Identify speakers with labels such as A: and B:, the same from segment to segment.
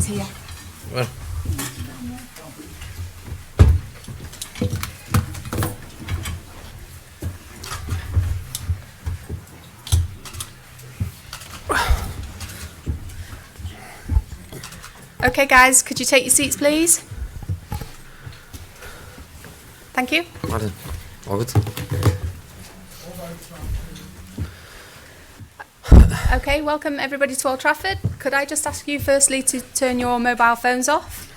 A: here.
B: Well.
A: Okay, guys, could you take your seats, please? Thank you.
B: Martin, all good?
A: Okay, welcome everybody to Old Trafford. Could I just ask you firstly to turn your mobile phones off?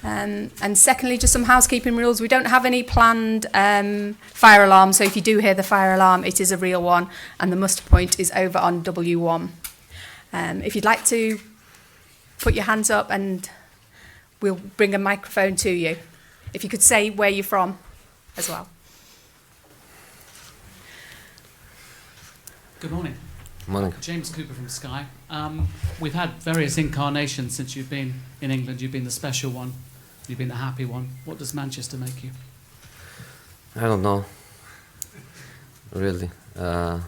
A: And secondly, just some housekeeping rules. We don't have any planned fire alarm, so if you do hear the fire alarm, it is a real one, and the muster point is over on W1. If you'd like to put your hands up and we'll bring a microphone to you. If you could say where you're from as well.
C: Good morning.
B: Morning.
C: James Cooper from Sky. We've had various incarnations since you've been in England. You've been the special one. You've been the happy one. What does Manchester make you?
B: I don't know. Really. The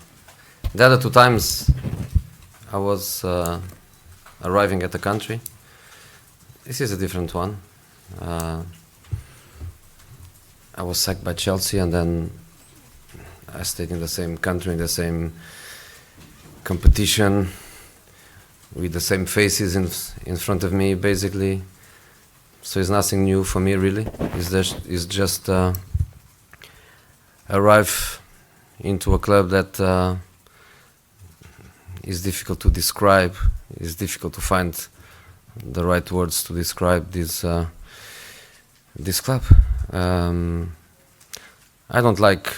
B: other two times I was arriving at the country. This is a different one. I was sacked by Chelsea and then I stayed in the same country, in the same competition, with the same faces in front of me, basically. So it's nothing new for me, really. It's just arrive into a club that is difficult to describe. It's difficult to find the right words to describe this club. I don't like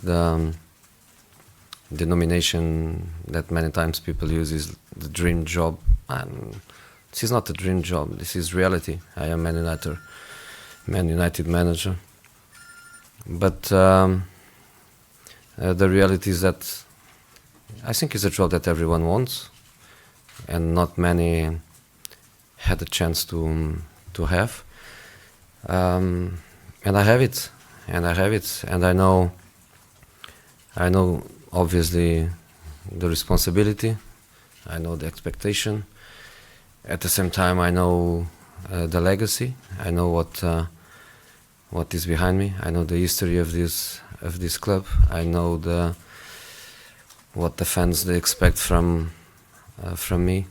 B: the denomination that many times people use is the dream job. This is not a dream job. This is reality. I am Man United manager. But the reality is that I think it's a job that everyone wants, and not many had a chance to have. And I have it, and I know obviously the responsibility, I know the expectation. At the same time, I know the legacy. I know what is behind me. I know the history of this club. I know what the fans they expect from me,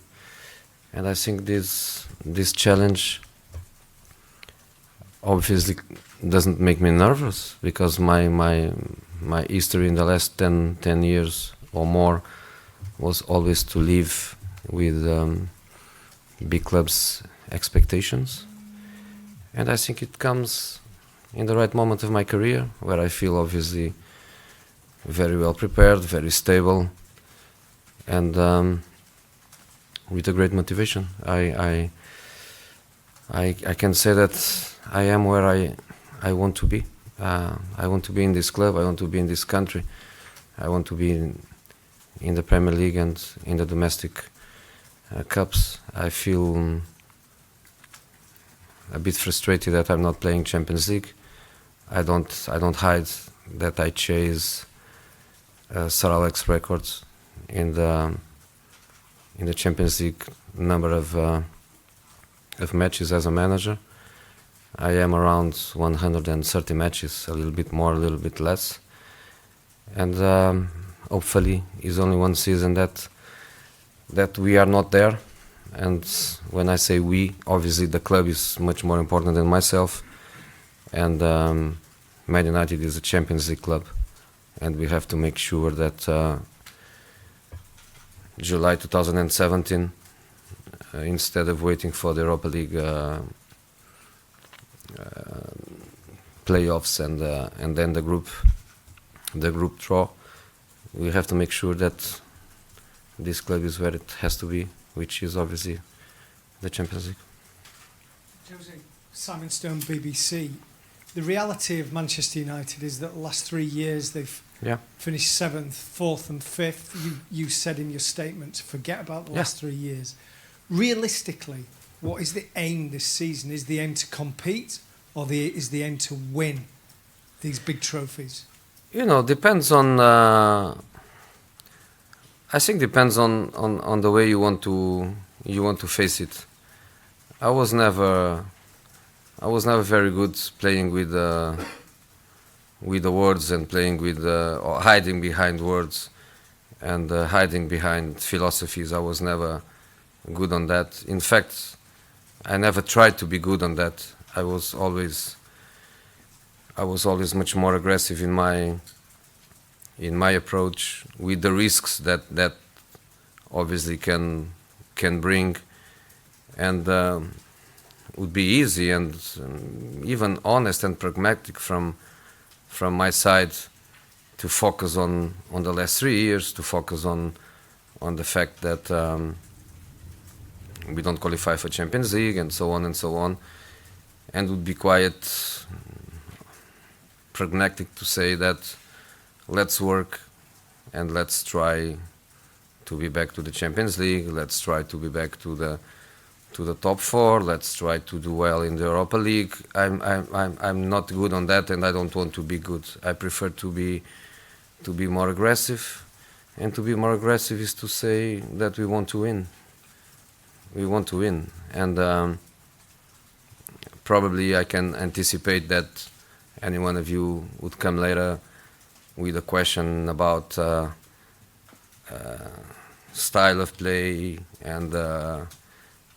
B: and I think this challenge obviously doesn't make me nervous, because my history in the last 10 years or more was always to live with big clubs' expectations. And I think it comes in the right moment of my career, where I feel obviously very well prepared, very stable, and with a great motivation. I can say that I am where I want to be. I want to be in this club, I want to be in this country, I want to be in the Premier League and in the domestic cups. I feel a bit frustrated that I'm not playing Champions League. I don't hide that I chase Sir Alex records in the Champions League number of matches as a manager. I am around 130 matches, a little bit more, a little bit less, and hopefully it's only one season that we are not there. And when I say we, obviously the club is much more important than myself, and Man United is a Champions League club, and we have to make sure that July 2017, instead of waiting for the Europa League playoffs and then the group draw, we have to make sure that this club is where it has to be, which is obviously the Champions League.
D: Jose, Simon Stone, BBC. The reality of Manchester United is that the last 3 years they've finished 7th, 4th and 5th. You said in your statement to forget about the last 3 years. Realistically, what is the aim this season? Is the aim to compete, or is the aim to win these big trophies?
B: Depends on... I think depends on the way you want to face it. I was never very good playing with the words and playing with or hiding behind words and hiding behind philosophies. I was never good on that. In fact, I never tried to be good on that. I was always much more aggressive in my approach, with the risks that obviously can bring, and would be easy and even honest and pragmatic from my side to focus on the last 3 years, to focus on the fact that we don't qualify for Champions League and so on and so on, and would be quite pragmatic to say that let's work and let's try to be back to the Champions League, let's try to be back to the top 4, let's try to do well in the Europa League. I'm not good on that, and I don't want to be good. I prefer to be more aggressive, and to be more aggressive is to say that we want to win. We want to win, and probably I can anticipate that any one of you would come later with a question about style of play and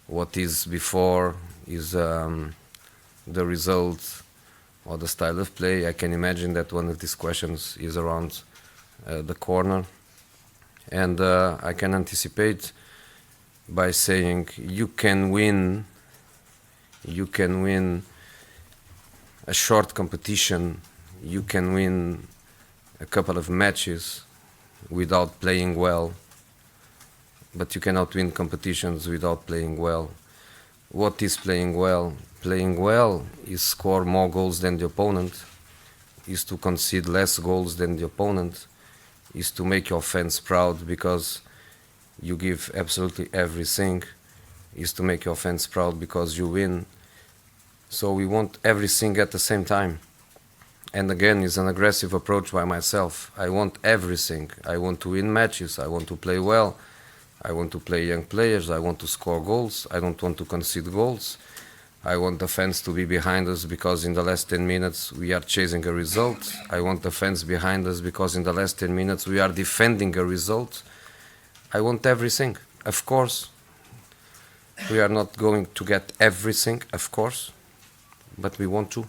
B: what is before is the result or the style of play. I can imagine that one of these questions is around the corner, and I can anticipate by saying you can win a short competition, you can win a couple of matches without playing well, but you cannot win competitions without playing well. What is playing well? Playing well is score more goals than the opponent, is to concede less goals than the opponent, is to make your fans proud because you give absolutely everything, is to make your fans proud because you win. So we want everything at the same time. And again, it's an aggressive approach by myself. I want everything. I want to win matches, I want to play well, I want to play young players, I want to score goals, I don't want to concede goals. I want the fans to be behind us because in the last 10 minutes we are chasing a result. I want the fans behind us because in the last 10 minutes we are defending a result. I want everything, of course. We are not going to get everything, of course, but we want to.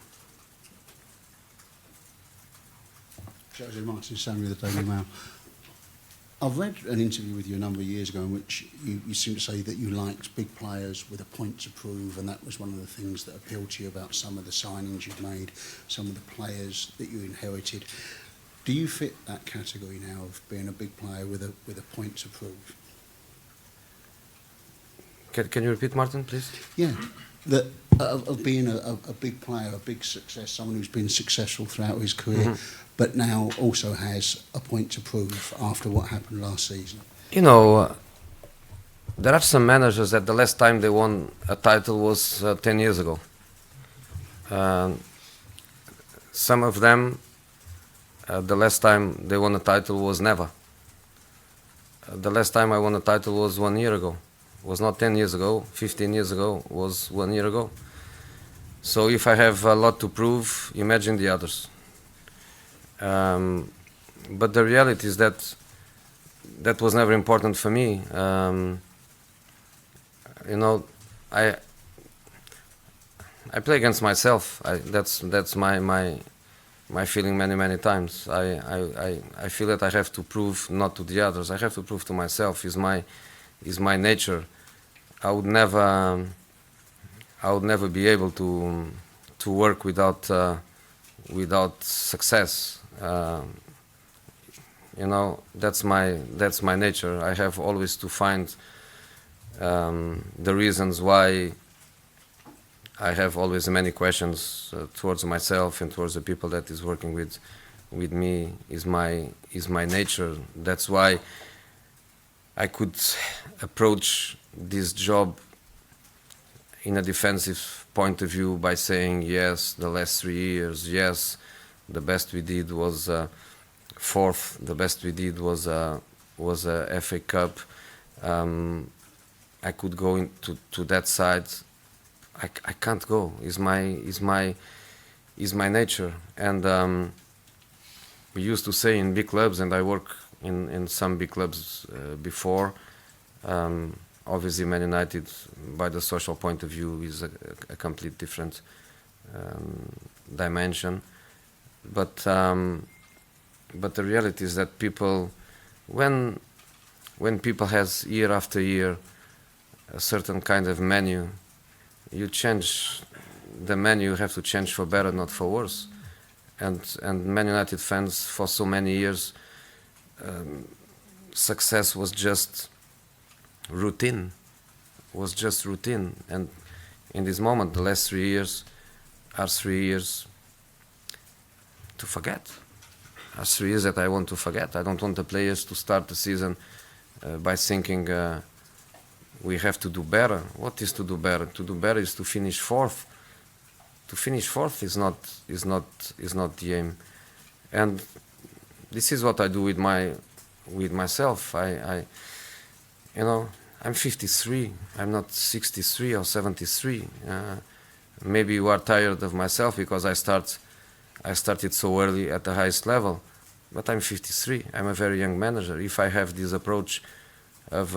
E: Jose Martin, Samuel, the Daily Mail. I've read an interview with you a number of years ago in which you seem to say that you liked big players with a point to prove, and that was one of the things that appealed to you about some of the signings you've made, some of the players that you inherited. Do you fit that category now of being a big player with a point to prove?
B: Can you repeat, Martin, please?
E: Yeah, that of being a big player, a big success, someone who's been successful throughout his career, but now also has a point to prove after what happened last season.
B: You know, there are some managers that the last time they won a title was 10 years ago. Some of them, the last time they won a title was never. The last time I won a title was 1 year ago. It was not 10 years ago, 15 years ago, it was 1 year ago. So if I have a lot to prove, imagine the others. But the reality is that that was never important for me. You know, I play against myself. That's my feeling many times. I feel that I have to prove not to the others. I have to prove to myself. Is my nature. I would never be able to work without success. You know, that's my nature. I have always to find the reasons why I have always many questions towards myself and towards the people that is working with me. Is my nature. That's why I could approach this job in a defensive point of view by saying, yes, the last 3 years, yes, the best we did was fourth, the best we did was a FA Cup. I could go into that side I can't go. Is my nature. And we used to say in big clubs, and I work in some big clubs before. Obviously, Man United, by the social point of view, is a complete different dimension. But the reality is that people, when people has year after year a certain kind of menu, you change the menu. You have to change for better, not for worse. And Man United fans for so many years, success was just routine. Was just routine. And in this moment, the last 3 years are 3 years to forget. Are 3 years that I want to forget. I don't want the players to start the season by thinking we have to do better. What is to do better? To do better is to finish fourth. To finish fourth is not the aim. And this is what I do with myself. I'm 53. I'm not 63 or 73. Maybe you are tired of myself because I started so early at the highest level. But I'm 53. I'm a very young manager. If I have this approach of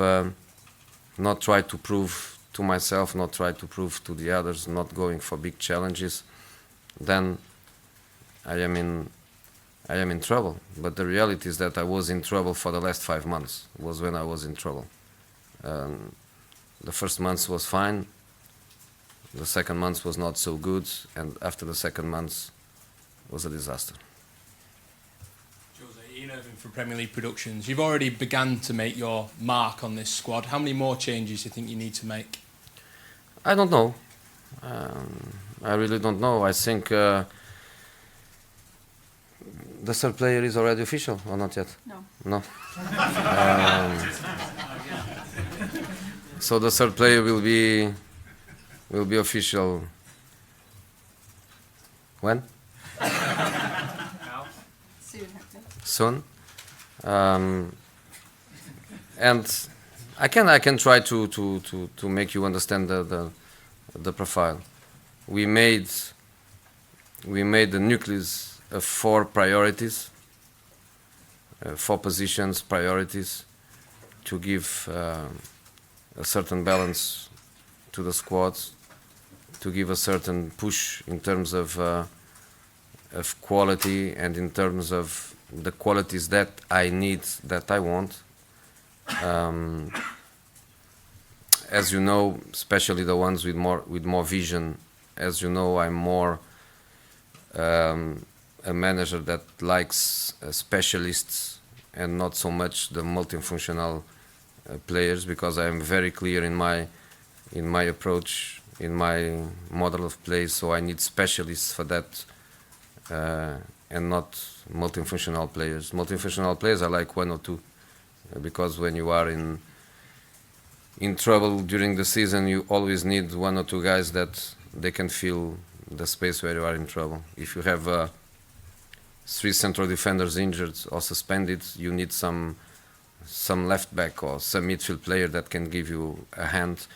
B: not try to prove to myself, not try to prove to the others, not going for big challenges, then I am in trouble. But the reality is that I was in trouble for the last 5 months. Was when I was in trouble. The first month was fine. The second month was not so good, and after the second month was a disaster.
F: Jose, Ian Irving from Premier League Productions. You've already begun to make your mark on this squad. How many more changes do you think you need to make?
B: I don't know. I really don't know. I think the third player is already official, or not yet?
A: No.
B: No. So the third player will be official. When? Soon. And I can try to make you understand the profile. We made the nucleus of 4 priorities, 4 positions, priorities, to give a certain balance to the squads, to give a certain push in terms of quality and in terms of the qualities that I need, that I want. As you know, especially the ones with more vision. As you know, I'm more a manager that likes specialists and not so much the multifunctional players, because I am very clear in my approach, in my model of play. So I need specialists for that, and not multifunctional players. Multifunctional players are like 1 or 2, because when you are in trouble during the season, you always need 1 or 2 guys that they can fill the space where you are in trouble. If you have 3 central defenders injured or suspended, you need some left back or some midfield player that can give you a hand.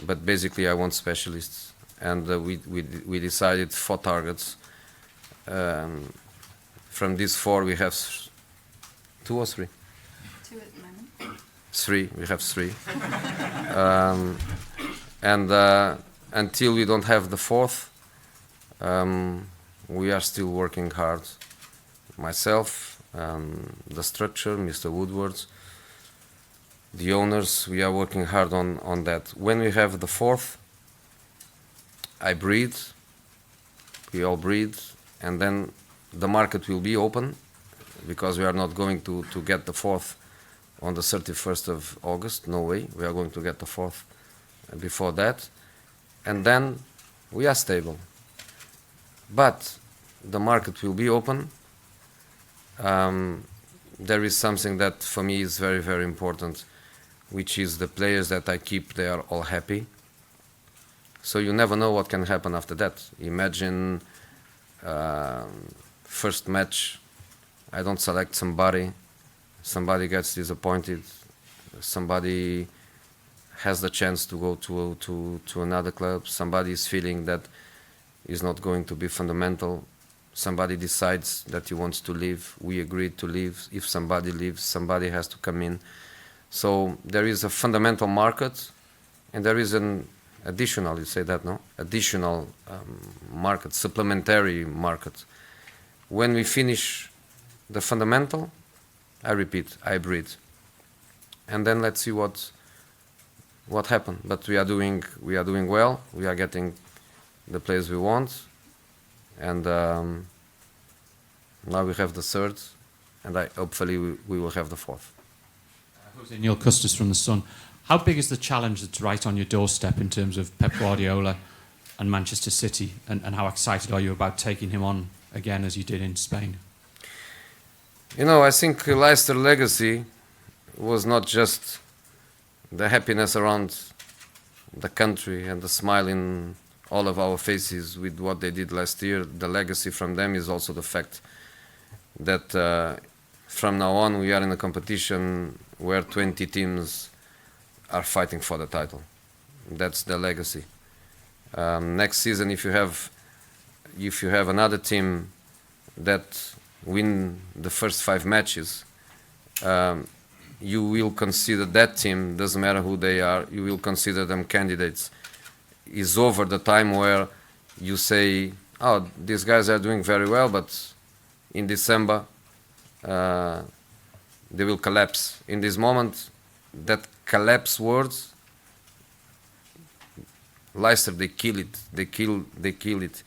B: But basically I want specialists, and we decided 4 targets. From these 4 we have 2 or 3?
A: 2 at the moment.
B: 3, we have 3. And until we don't have the 4th, we are still working hard. Myself, the structure, Mr. Woodward, the owners, we are working hard on that. When we have the 4th, I breathe, we all breathe, and then the market will be open, because we are not going to get the 4th on the 31st of August. No way. We are going to get the 4th before that, and then we are stable. But the market will be open. There is something that for me is very, very important, which is the players that I keep, they are all happy. So you never know what can happen after that. Imagine first match, I don't select somebody gets disappointed, somebody has the chance to go to another club. Somebody is feeling that is not going to be fundamental. Somebody decides that he wants to leave. We agreed to leave. If somebody leaves, somebody has to come in. So there is a fundamental market, and there is an additional, you say that, no? Additional market, supplementary market. When we finish the fundamental, I repeat, I breathe. And then let's see what happened. But we are doing well. We are getting the players we want. And now we have the third, and hopefully we will have the fourth.
G: Jose, Neil Custis from The Sun. How big is the challenge that's right on your doorstep in terms of Pep Guardiola and Manchester City, and how excited are you about taking him on again as you did in Spain?
B: You know, I think Leicester legacy was not just the happiness around the country and the smile in all of our faces with what they did last year. The legacy from them is also the fact that from now on we are in a competition where 20 teams are fighting for the title. That's the legacy. Next season, if you have another team that win the first 5 matches, you will consider that team, doesn't matter who they are, you will consider them candidates. Is over the time where you say, oh, these guys are doing very well, but in December they will collapse. In this moment, that collapse words, Leicester, they kill it. They kill it.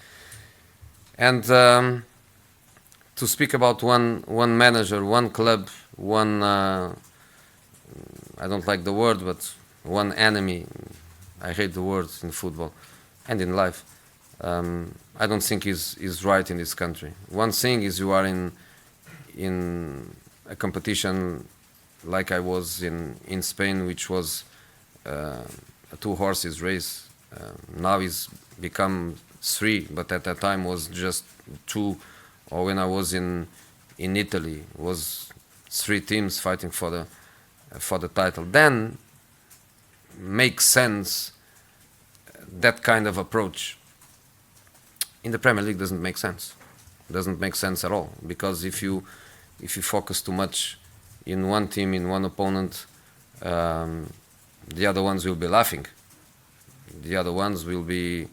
B: And to speak about one manager, one club, one I don't like the word, but one enemy. I hate the words in football and in life. I don't think is right in this country. One thing is you are in a competition like I was in Spain, which was a 2 horses race. Now it's become 3, but at that time was just 2. Or when I was in Italy, was 3 teams fighting for the title. Then makes sense that kind of approach. In the Premier League doesn't make sense. Doesn't make sense at all, because if you focus too much in one team, in one opponent, the other ones will be laughing. The other ones will be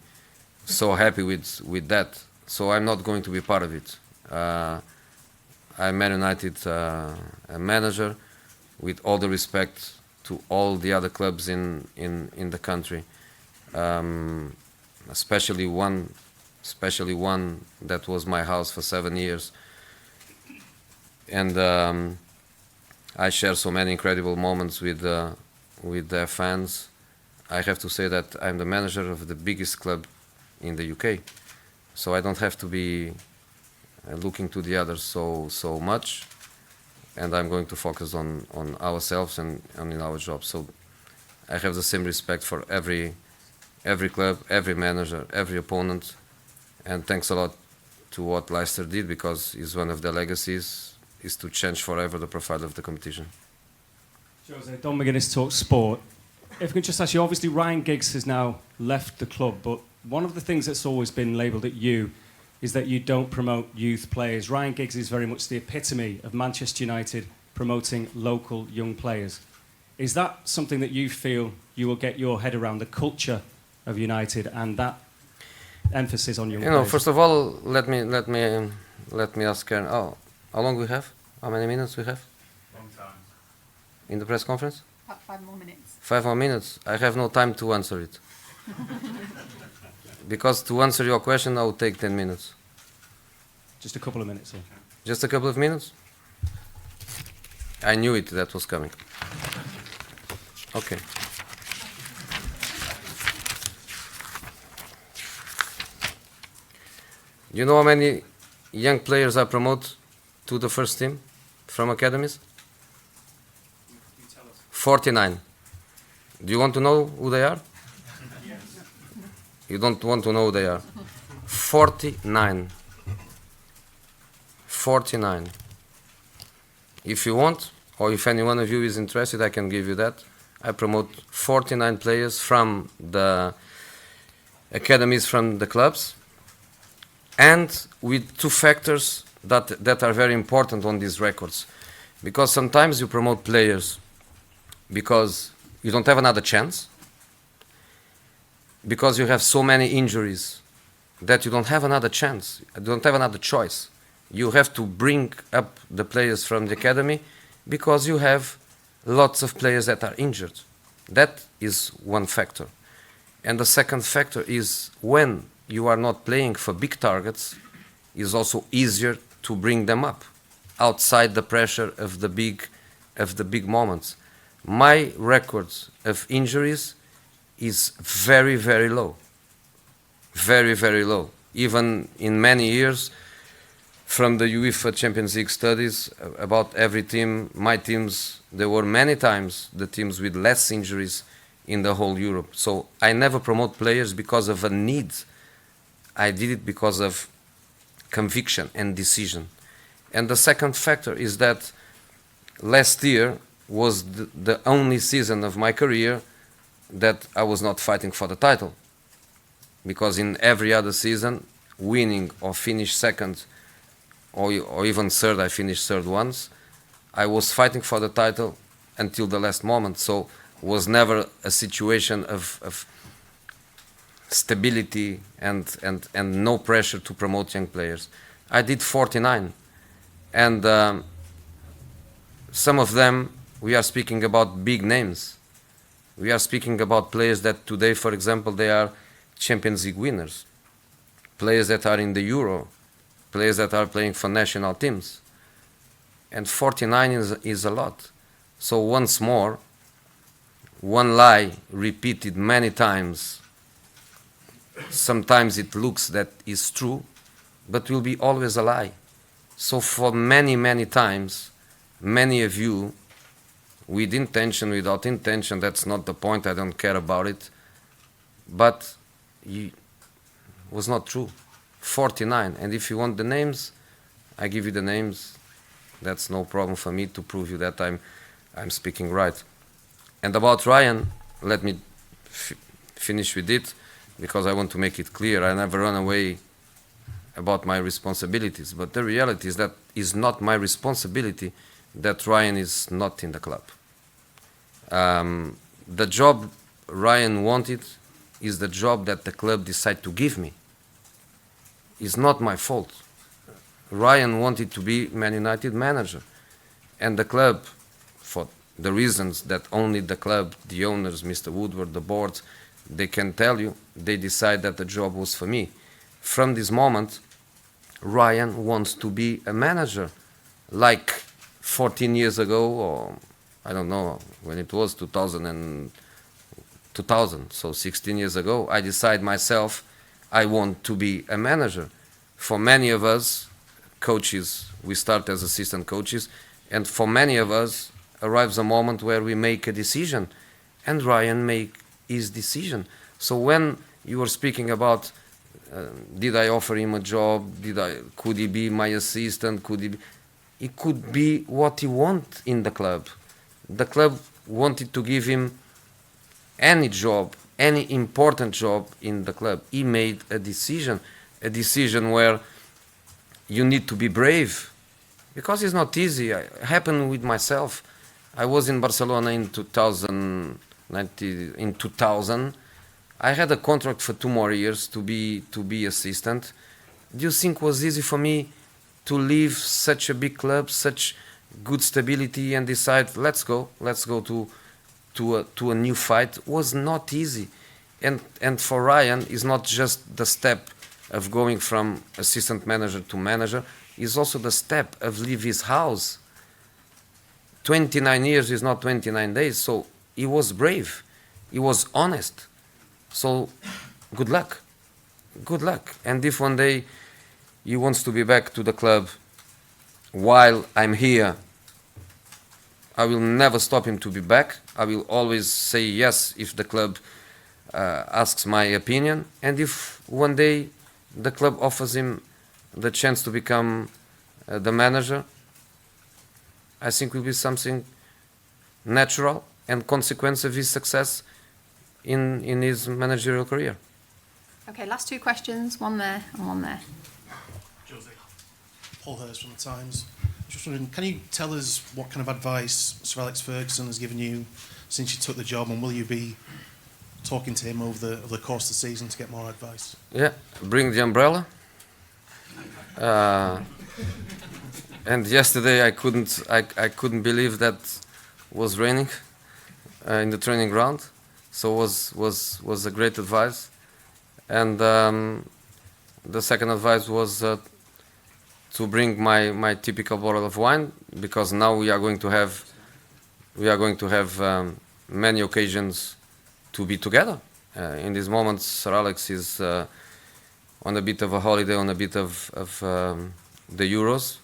B: so happy with that. So I'm not going to be part of it. I'm Man United a manager, with all the respect to all the other clubs in the country, especially one that was my house for 7 years, and I share so many incredible moments with their fans. I have to say that I'm the manager of the biggest club in the UK, so I don't have to be looking to the others so much. And I'm going to focus on ourselves and in our job. So I have the same respect for every club, every manager, every opponent. And thanks a lot to what Leicester did, because it's one of their legacies is to change forever the profile of the competition.
G: Jose, Don McGuinness talks sport. If I can just ask you, obviously Ryan Giggs has now left the club, but one of the things that's always been labelled at you is that you don't promote youth players. Ryan Giggs is very much the epitome of Manchester United promoting local young players. Is that something that you feel you will get your head around, the culture of United and that emphasis on young players?
B: You know, first of all, let me ask Karen. Oh, how long we have? How many minutes we have?
C: Long time.
B: In the press conference?
A: About 5 more minutes.
B: 5 more minutes. I have no time to answer it. Because to answer your question, I will take 10 minutes.
G: Just a couple of minutes. Yeah.
B: Just a couple of minutes? I knew it, that was coming. Okay. You know how many young players I promote to the first team from academies? 49. Do you want to know who they are? You don't want to know who they are. 49. 49. If you want, or if any one of you is interested, I can give you that. I promote 49 players from the academies, from the clubs, and with two factors that are very important on these records. Because sometimes you promote players because you don't have another chance, because you have so many injuries that you don't have another chance, you don't have another choice. You have to bring up the players from the academy because you have lots of players that are injured. That is one factor. And the second factor is when you are not playing for big targets, it's also easier to bring them up outside the pressure of the big moments. My record of injuries is very, very low. Very, very low. Even in many years, from the UEFA Champions League studies about every team, my teams, there were many times the teams with less injuries in the whole Europe. So I never promote players because of a need. I did it because of conviction and decision. And the second factor is that last year was the only season of my career that I was not fighting for the title. Because in every other season, winning or finish second or even third, I finished third once, I was fighting for the title until the last moment. So it was never a situation of stability and no pressure to promote young players. I did 49. And some of them, we are speaking about big names. We are speaking about players that today, for example, they are Champions League winners. Players that are in the Euro. Players that are playing for national teams. And 49 is a lot. So once more, one lie repeated many times. Sometimes it looks that is true, but will be always a lie. So for many, many times, many of you, with intention, without intention, that's not the point, I don't care about it, but it was not true. 49, and if you want the names, I give you the names. That's no problem for me to prove you that I'm speaking right. And about Ryan, let me finish with it, because I want to make it clear. I never run away about my responsibilities, but the reality is that it's not my responsibility that Ryan is not in the club. The job Ryan wanted is the job that the club decided to give me. It's not my fault. Ryan wanted to be Man United manager, and the club, for the reasons that only the club, the owners, Mr. Woodward, the board, they can tell you, they decide that the job was for me. From this moment, Ryan wants to be a manager, like 14 years ago, or I don't know when it was, 2000, so 16 years ago, I decide myself I want to be a manager. For many of us, coaches, we start as assistant coaches, and for many of us, arrives a moment where we make a decision, and Ryan make his decision. So when you were speaking about, did I offer him a job? Could he be my assistant? It could be what he want in the club. The club wanted to give him any job, any important job in the club. He made a decision where you need to be brave, because it's not easy. It happened with myself. I was in Barcelona in 2000. I had a contract for 2 more years to be assistant. Do you think it was easy for me to leave such a big club, such good stability, and decide let's go to a new fight? It was not easy. And for Ryan, it's not just the step of going from assistant manager to manager, it's also the step of leave his house. 29 years is not 29 days, so he was brave, he was honest. So good luck. And if one day he wants to be back to the club while I'm here, I will never stop him to be back. I will always say yes if the club asks my opinion, and if one day the club offers him the chance to become the manager, I think will be something natural and consequence of his success in his managerial career.
A: Okay, last two questions, one there and one there.
H: Jose, Paul Hurst from the Times. Just wondering, can you tell us what kind of advice Sir Alex Ferguson has given you since you took the job, and will you be talking to him over the course of the season to get more advice?
B: Yeah, bring the umbrella. And yesterday I couldn't believe that was raining in the training ground, so was a great advice. And the second advice was to bring my typical bottle of wine, because now we are going to have many occasions to be together. In these moments, Sir Alex is on a bit of a holiday, on a bit of the Euros,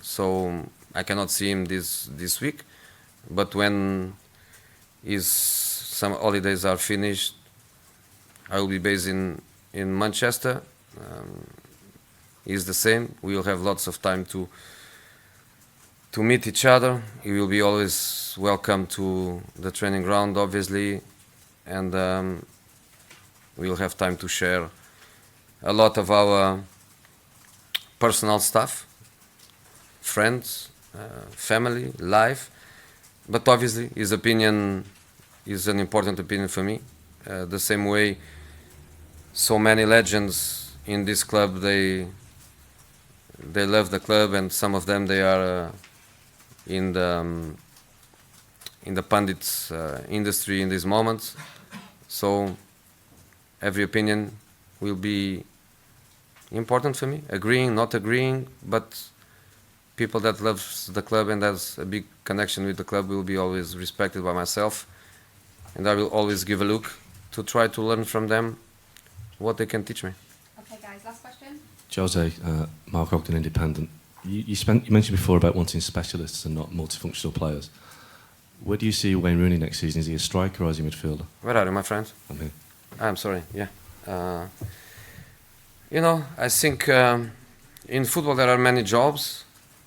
B: so I cannot see him this week. But when some holidays are finished, I will be based in Manchester. He's the same. We will have lots of time to meet each other. He will be always welcome to the training ground, obviously, and we will have time to share a lot of our personal stuff, friends, family, life. But obviously, his opinion is an important opinion for me. The same way so many legends in this club, they love the club, and some of them they are in the pundits industry in these moments. So every opinion will be important for me, agreeing, not agreeing, but people that loves the club and has a big connection with the club will be always respected by myself, and I will always give a look to try to learn from them what they can teach me.
A: Okay, guys, last question.
I: Jose, Mark Ogden, Independent. You mentioned before about wanting specialists and not multifunctional players. Where do you see Wayne Rooney next season? Is he a striker or is he a midfielder?
B: Where are you, my friend?
I: I'm here.
B: I'm sorry, yeah. I think in football there are many jobs.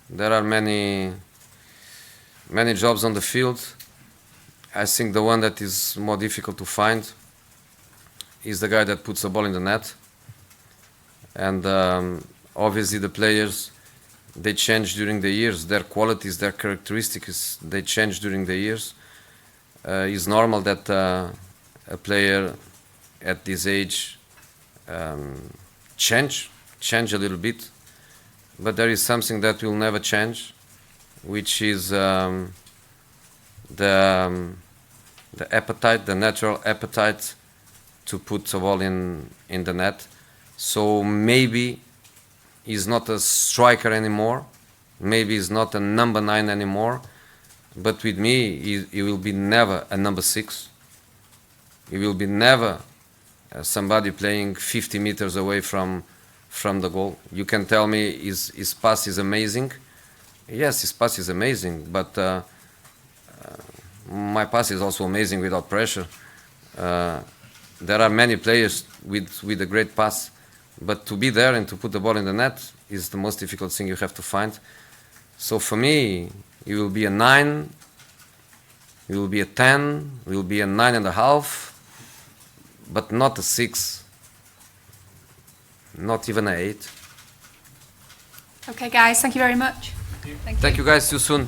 B: There are many jobs on the field. I think the one that is more difficult to find is the guy that puts the ball in the net. And obviously the players, they change during the years. Their qualities, their characteristics, they change during the years. It's normal that a player at this age change a little bit. But there is something that will never change, which is the appetite, the natural appetite to put the ball in the net. So maybe he's not a striker anymore, maybe he's not a number 9 anymore, but with me he will be never a number 6. He will be never somebody playing 50 meters away from the goal. You can tell me his pass is amazing. Yes, his pass is amazing, but my pass is also amazing without pressure. There are many players with a great pass, but to be there and to put the ball in the net is the most difficult thing you have to find. So for me, he will be a 9, he will be a 10, he will be a 9.5, but not a 6, not even an 8.
A: Okay, guys, thank you very much.
B: Thank you guys, see you soon.